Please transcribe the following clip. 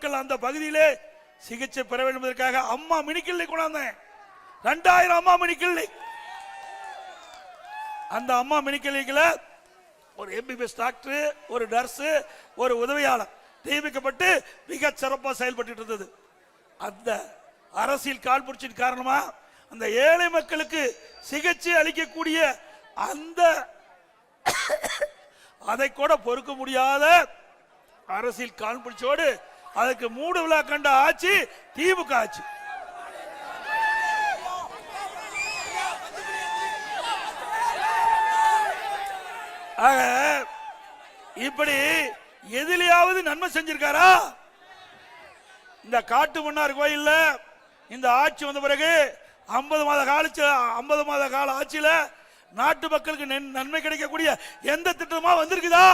மக்கள் அந்த பகுதியிலே சிகிச்சை பெற வேண்டும் என்பதற்காக அம்மா மினி கிளினிக் கொண்டாந்தேன். 2000 அம்மா மினி கிளினிக். அந்த அம்மா மினி கிளினிக்ல ஒரு எம்பிபிஎஸ் டாக்டர், ஒரு நர்ஸ், ஒரு உதவியாளர் நியமிக்கப்பட்டு மிக சிறப்பாக செயல்பட்டு இருந்தது. அந்த அரசியல் காழ்ப்புணர்ச்சியின் காரணமா அந்த ஏழை மக்களுக்கு சிகிச்சை அளிக்கக்கூடிய அந்த அதை கூட பொறுக்க முடியாத அரசியல் காழ்ப்புணர்ச்சியோடு அதுக்கு மூடு விழா கண்ட ஆட்சி திமுக ஆட்சி. ஆக இப்படி எதிலையாவது நன்மை செஞ்சிருக்காரா? இந்த காட்டு மன்னார் கோயில்ல இந்த ஆட்சி வந்த பிறகு 50 மாத கால ஆட்சியில நாட்டு மக்களுக்கு நன்மை கிடைக்கக்கூடிய எந்த திட்டமா வந்திருக்குதா?